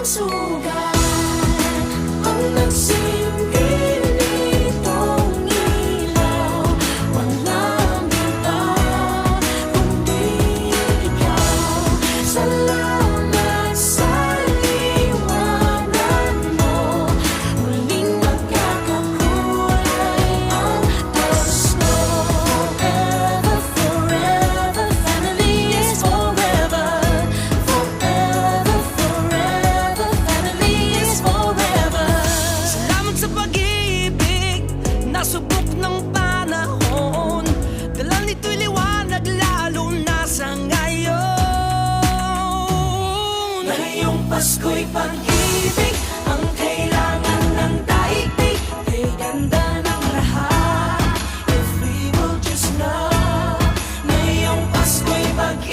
walang sugat. Ang nagsilbi nitong ilaw, walang iba kundi ikaw. Salamat sa liwanag mo, muling magkakakulay ang gusto. Forever, forever, family is forever. Forever, forever, family is forever. Salamat sa pag-ibig, nasubok ng panahon. Dala nito'y liwanag lalo na sa ngayon. Ngayong Pasko'y pag